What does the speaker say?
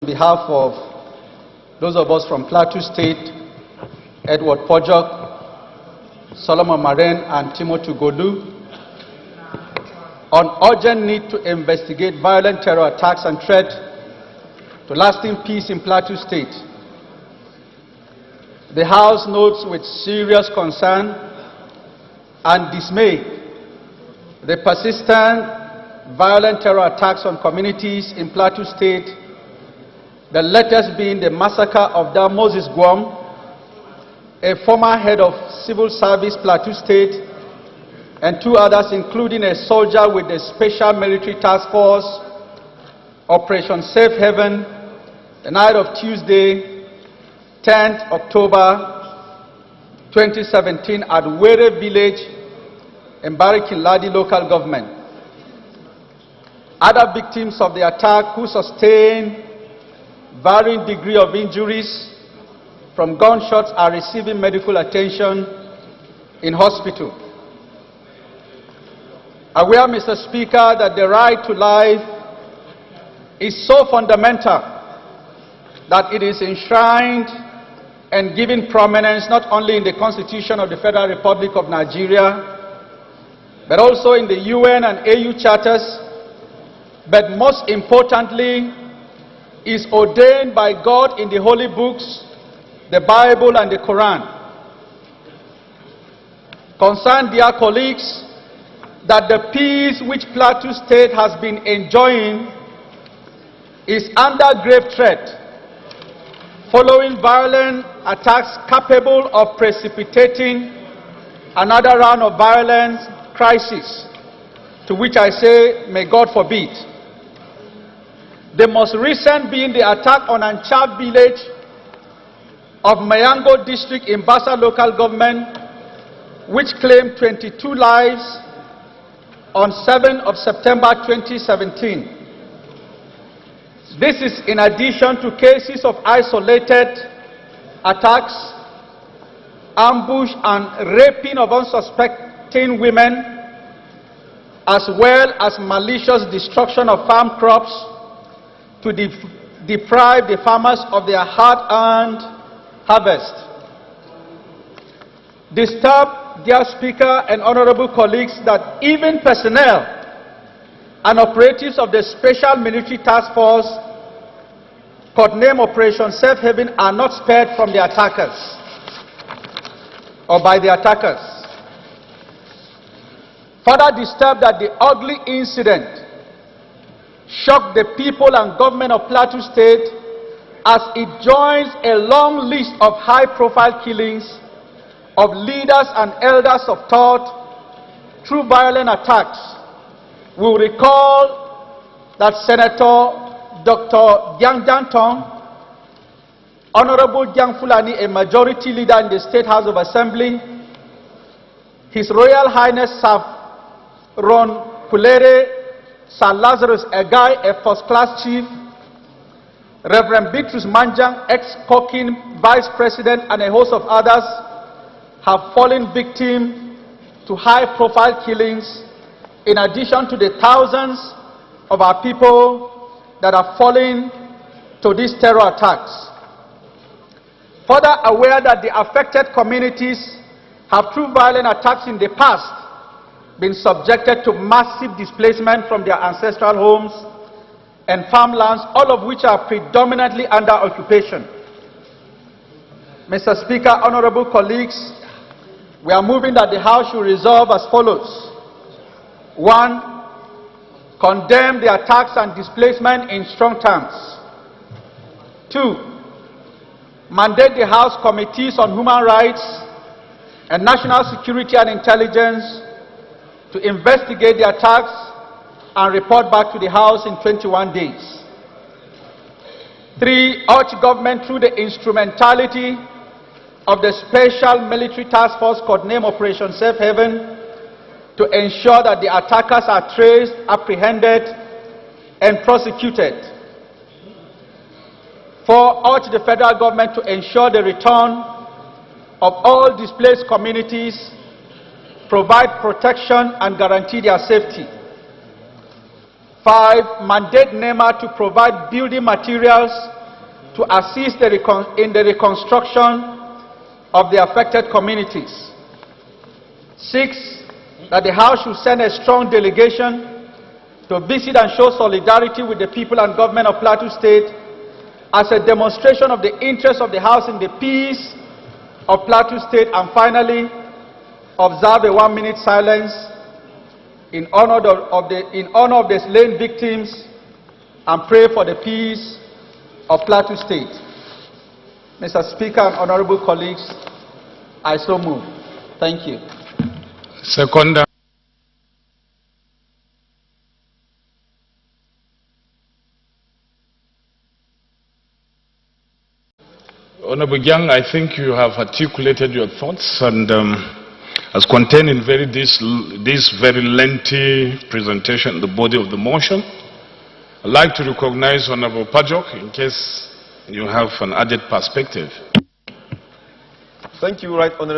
On behalf of those of us from Plateau State, Edward Pojok, Solomon Maren, and Timothy Godu, on urgent need to investigate violent terror attacks and threat to lasting peace in Plateau State. The House notes with serious concern and dismay the persistent violent terror attacks on communities in Plateau State, the latest being the massacre of Moses Guam, a former head of civil service Plateau State, and two others, including a soldier with the Special Military Task Force, Operation Safe Haven, the night of Tuesday, 10th October 2017 at Were Village in Barkin Ladi local government. Other victims of the attack who sustained varying degree of injuries from gunshots are receiving medical attention in hospital. Aware, Mr. Speaker, that the right to life is so fundamental that it is enshrined and given prominence not only in the Constitution of the Federal Republic of Nigeria, but also in the UN and AU charters, but most importantly, is ordained by God in the holy books, the Bible and the Quran. Concerned, dear colleagues, that the peace which Plateau State has been enjoying is under grave threat following violent attacks capable of precipitating another round of violence crisis, to which I say, may God forbid. The most recent being the attack on Anchab village of Mayango district in Basa local government, which claimed 22 lives on 7th of September 2017. This is in addition to cases of isolated attacks, ambush and raping of unsuspecting women, as well as malicious destruction of farm crops to deprive the farmers of their hard-earned harvest. Disturbed, dear Speaker and honorable colleagues, that even personnel and operatives of the Special Military Task Force, codenamed Operation Safe Haven, are not spared from the attackers or by the attackers. Further disturbed that the ugly incident shocked the people and government of Plateau State as it joins a long list of high-profile killings of leaders and elders of thought through violent attacks. We will recall that Senator Dr. Gyang, Honorable Gyang Fulani, a majority leader in the State House of Assembly, His Royal Highness Sir Ron Pulere, Sir Lazarus Egai, a first-class chief, Reverend Beatrice Manjang, ex-Kokin Vice President, and a host of others have fallen victim to high-profile killings, in addition to the thousands of our people that are falling to these terror attacks. Further aware that the affected communities have, through violent attacks in the past, been subjected to massive displacement from their ancestral homes and farmlands, all of which are predominantly under occupation. Mr. Speaker, honorable colleagues, we are moving that the House should resolve as follows. 1. Condemn the attacks and displacement in strong terms. 2. Mandate the House Committees on Human Rights and National Security and Intelligence to investigate the attacks and report back to the House in 21 days. 3. Urge government, through the instrumentality of the Special Military Task Force codenamed Operation Safe Haven, to ensure that the attackers are traced, apprehended, and prosecuted. 4. Urge the federal government to ensure the return of all displaced communities, provide protection and guarantee their safety. 5. Mandate NEMA to provide building materials to assist in the reconstruction of the affected communities. 6. That the House should send a strong delegation to visit and show solidarity with the people and government of Plateau State as a demonstration of the interest of the House in the peace of Plateau State. And finally, observe a 1-minute silence in honor of the slain victims and pray for the peace of Plateau State. Mr. Speaker and honorable colleagues, I so move. Thank you. Second. Honorable Gyang, I think you have articulated your thoughts and as contained in this very lengthy presentation, the body of the motion. I'd like to recognize Honorable Pajok in case you have an added perspective. Thank you, Right Honorable.